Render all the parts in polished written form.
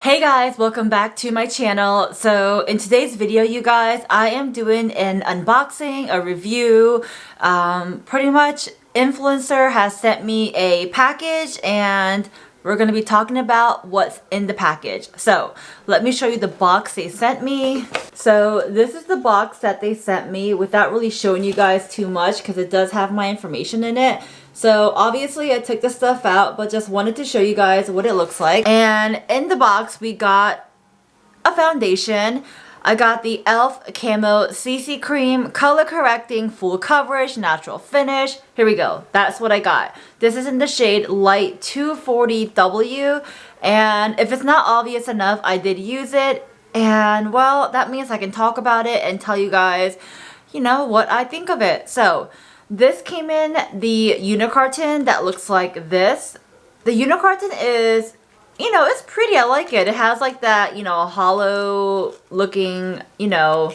Hey guys, welcome back to my channel. So in today's video, you guys, I am doing an unboxing, a review. Pretty much influencer has sent me a package and we're going to be talking about what's in the package. So let me show you the box they sent me. So this is the box that they sent me without really showing you guys too much because it does have my information in it. So obviously I took the stuff out, but just wanted to show you guys what it looks like. And in the box we got a foundation. I got the e.l.f. Camo CC Cream, color correcting, full coverage, natural finish. Here we go. That's what I got. This is in the shade Light 240W. And if it's not obvious enough, I did use it. And well, that means I can talk about it and tell you guys, you know, what I think of it. So this came in the unicarton that looks like this. The unicarton is, you know, it's pretty. I like it. It has like that, you know, hollow looking, you know,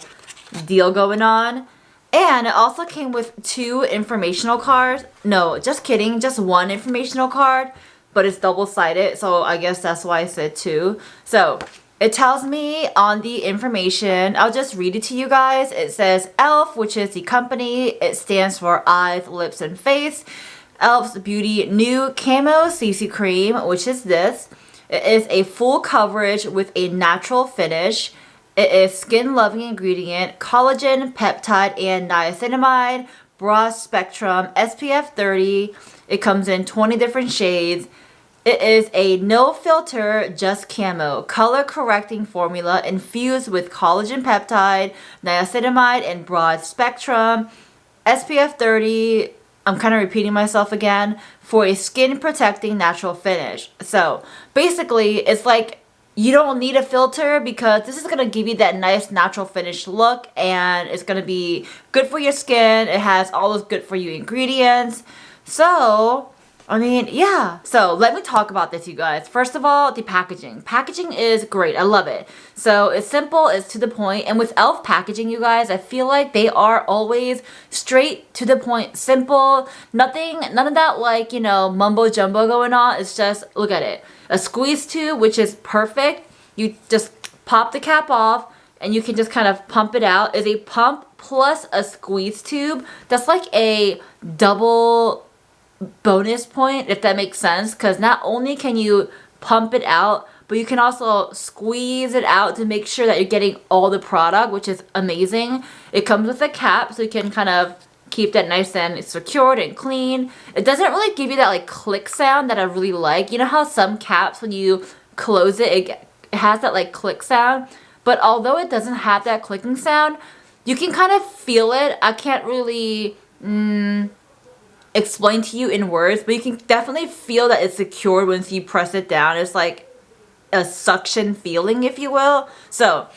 deal going on. And it also came with 2 informational cards. No, just kidding. Just 1 informational card, but it's double-sided. So I guess that's why I said 2. So it tells me on the information, I'll just read it to you guys. It says e.l.f., which is the company. It stands for eyes, lips, and face. e.l.f.'s Beauty New Camo CC Cream, which is this. It is a full coverage with a natural finish. It is skin-loving ingredient, collagen, peptide, and niacinamide, broad spectrum, SPF 30. It comes in 20 different shades. It is a no filter, just camo, color correcting formula infused with collagen peptide, niacinamide, and broad spectrum, SPF 30. I'm kind of repeating myself again, for a skin protecting natural finish. So basically it's like you don't need a filter because this is going to give you that nice natural finish look, and it's going to be good for your skin. It has all those good for you ingredients. So I mean, yeah. So let me talk about this, you guys. First of all, the packaging. Packaging is great. I love it. So it's simple, it's to the point. And with e.l.f. packaging, you guys, I feel like they are always straight to the point, simple. None of that like, you know, mumbo jumbo going on. It's just, look at it. A squeeze tube, which is perfect. You just pop the cap off and you can just kind of pump it out. It's a pump plus a squeeze tube. That's like a double bonus point, if that makes sense, because not only can you pump it out, but you can also squeeze it out to make sure that you're getting all the product, which is amazing. It comes with a cap, so you can kind of keep that nice and secured and clean. It doesn't really give you that like click sound that I really like. You know how some caps, when you close it, it has that like click sound, but although it doesn't have that clicking sound, you can kind of feel it. I can't really explain to you in words, but you can definitely feel that it's secured once you press it down. It's like a suction feeling, if you will. So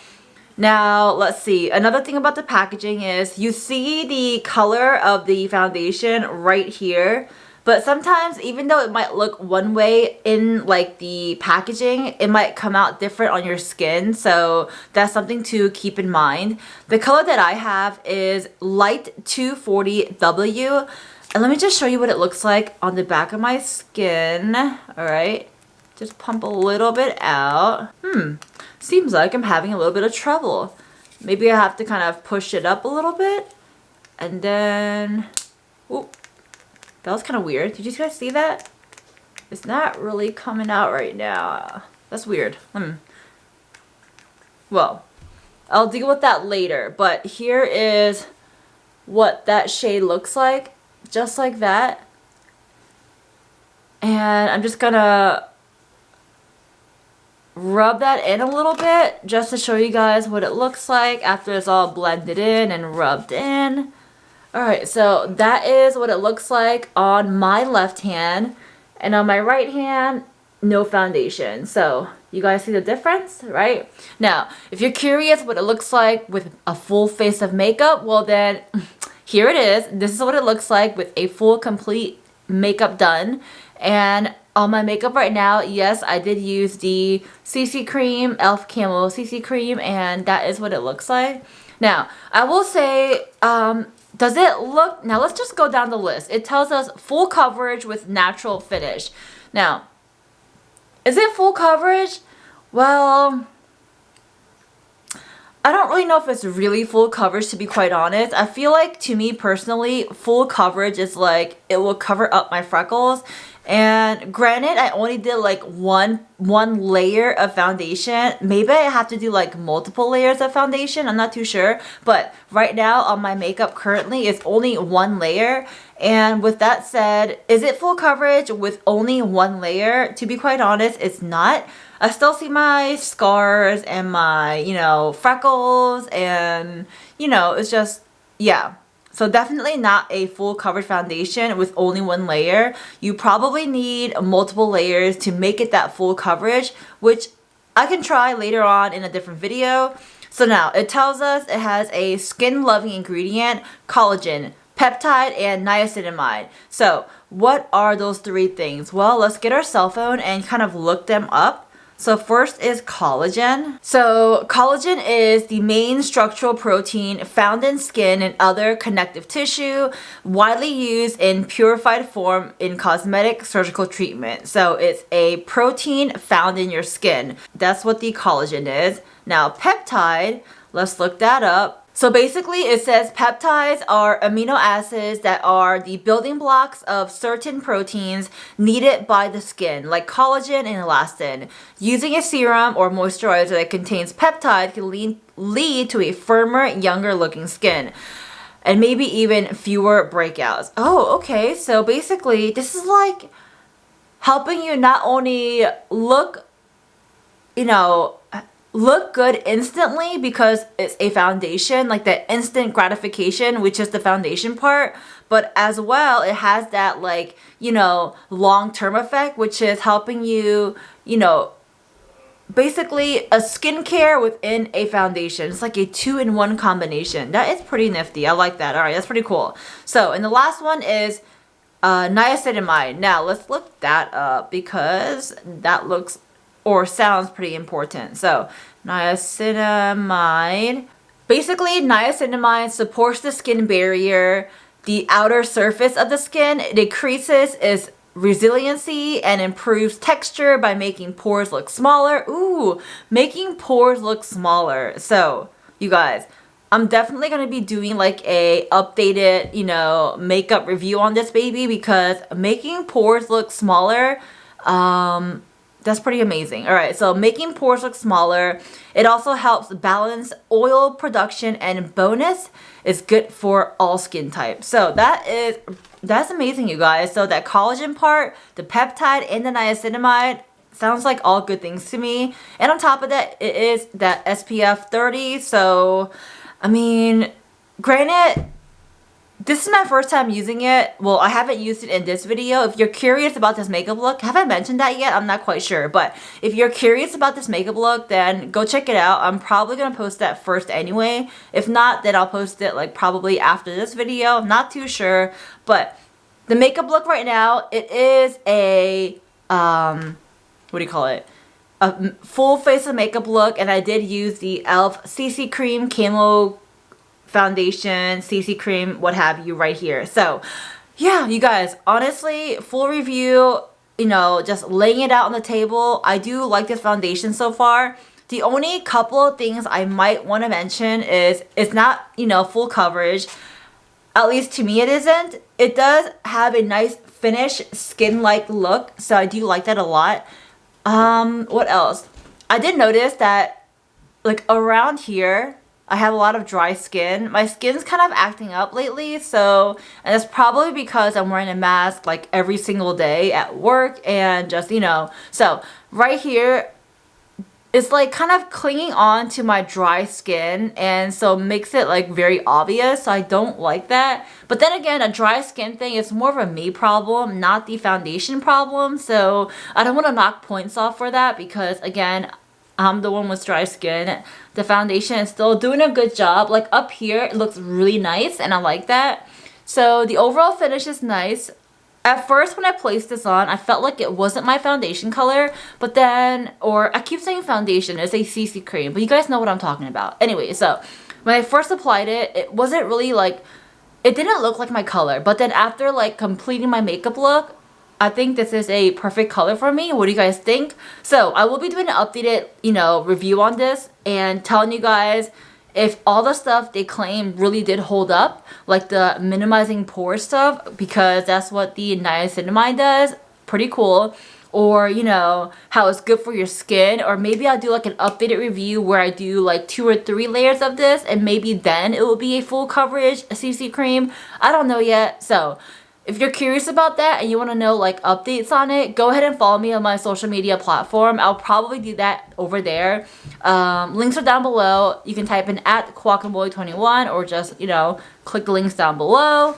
now let's see. Another thing about the packaging is you see the color of the foundation right here, but sometimes even though it might look one way in like the packaging, it might come out different on your skin. So that's something to keep in mind. The color that I have is Light 240W. And let me just show you what it looks like on the back of my skin. Alright. Just pump a little bit out. Seems like I'm having a little bit of trouble. Maybe I have to kind of push it up a little bit. And then... Oop. That was kind of weird. Did you guys see that? It's not really coming out right now. That's weird. Well, I'll deal with that later. But here is what that shade looks like. Just like that. And I'm just gonna rub that in a little bit just to show you guys what it looks like after it's all blended in and rubbed in. Alright, so that is what it looks like on my left hand, and on my right hand, no foundation. So you guys see the difference, right? Now, if you're curious what it looks like with a full face of makeup, well then here it is. This is what it looks like with a full complete makeup done. And on my makeup right now, yes, I did use the CC Cream, e.l.f. Camo CC Cream, and that is what it looks like. Now, I will say, does it look... Now, let's just go down the list. It tells us full coverage with natural finish. Now, is it full coverage? Well, I don't really know if it's really full coverage, to be quite honest. I feel like, to me personally, full coverage is like it will cover up my freckles. And granted, I only did like one layer of foundation. Maybe I have to do like multiple layers of foundation. I'm not too sure. But right now on my makeup currently, it's only one layer. And with that said, is it full coverage with only one layer? To be quite honest, it's not. I still see my scars and my, freckles, and, it's just, yeah. So definitely not a full coverage foundation with only one layer. You probably need multiple layers to make it that full coverage, which I can try later on in a different video. So now it tells us it has a skin loving ingredient, collagen, peptide, and niacinamide. So what are those three things? Well, let's get our cell phone and kind of look them up. So first is collagen. So collagen is the main structural protein found in skin and other connective tissue, widely used in purified form in cosmetic surgical treatment. So it's a protein found in your skin. That's what the collagen is. Now peptide, let's look that up. So basically it says peptides are amino acids that are the building blocks of certain proteins needed by the skin, like collagen and elastin. Using a serum or moisturizer that contains peptide can lead to a firmer, younger looking skin, and maybe even fewer breakouts. Oh, okay. So basically this is like helping you not only look good instantly because it's a foundation, like that instant gratification, which is the foundation part, but as well it has that long-term effect, which is helping you, basically a skincare within a foundation. It's like a 2-in-1 combination. That is pretty nifty. I like that. All right, that's pretty cool. So, and the last one is niacinamide. Now let's look that up because that looks or sounds pretty important. So niacinamide. Basically, niacinamide supports the skin barrier, the outer surface of the skin. It decreases its resiliency and improves texture by making pores look smaller. Ooh, making pores look smaller. So, you guys, I'm definitely going to be doing like a updated, makeup review on this baby because making pores look smaller, that's pretty amazing. All right, so making pores look smaller. It also helps balance oil production, and bonus is good for all skin types. So that's amazing, you guys. So that collagen part, the peptide, and the niacinamide sounds like all good things to me. And on top of that, it is that SPF 30. So, I mean, granted, this is my first time using it. Well, I haven't used it in this video. If you're curious about this makeup look, have I mentioned that yet? I'm not quite sure. But if you're curious about this makeup look, then go check it out. I'm probably going to post that first anyway. If not, then I'll post it like probably after this video. Not too sure. But the makeup look right now, it is a, what do you call it? A full face of makeup look. And I did use the e.l.f. CC Cream Camo foundation, CC cream, what have you, right here. So yeah, you guys, honestly, full review, just laying it out on the table. I do like this foundation so far. The only couple of things I might want to mention is it's not, full coverage. At least to me it isn't. It does have a nice finish, skin-like look, so I do like that a lot. What else? I did notice that like around here I have a lot of dry skin. My skin's kind of acting up lately, so, and it's probably because I'm wearing a mask like every single day at work and just, so right here, it's like kind of clinging on to my dry skin, and so makes it like very obvious, so I don't like that. But then again, a dry skin thing is more of a me problem, not the foundation problem, so I don't want to knock points off for that because, again, I'm the one with dry skin. The foundation is still doing a good job. Like up here, it looks really nice and I like that. So the overall finish is nice. At first when I placed this on, I felt like it wasn't my foundation color. But then, or I keep saying foundation, it's a CC cream. But you guys know what I'm talking about. Anyway, so when I first applied it, it wasn't really like, it didn't look like my color. But then after like completing my makeup look, I think this is a perfect color for me. What do you guys think? So I will be doing an updated, review on this and telling you guys if all the stuff they claim really did hold up, like the minimizing pore stuff, because that's what the niacinamide does. Pretty cool. Or, how it's good for your skin. Or maybe I'll do like an updated review where I do like 2 or 3 layers of this, and maybe then it will be a full coverage CC cream. I don't know yet. So if you're curious about that and you want to know like updates on it, go ahead and follow me on my social media platform. I'll probably do that over there. Links are down below. You can type in @Kwak21 or just, click the links down below.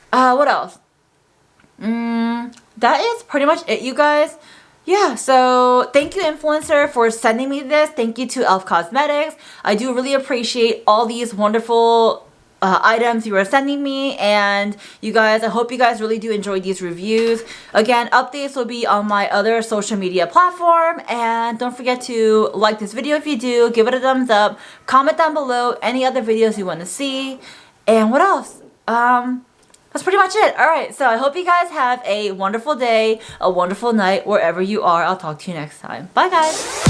What else? That is pretty much it, you guys. Yeah, so thank you, influencer, for sending me this. Thank you to Elf Cosmetics. I do really appreciate all these wonderful items you are sending me, and you guys, I hope you guys really do enjoy these reviews. Again, updates will be on my other social media platform, and don't forget to like this video if you do, give it a thumbs up, comment down below any other videos you want to see, and what else? That's pretty much it. Alright, so I hope you guys have a wonderful day, a wonderful night, wherever you are. I'll talk to you next time. Bye, guys!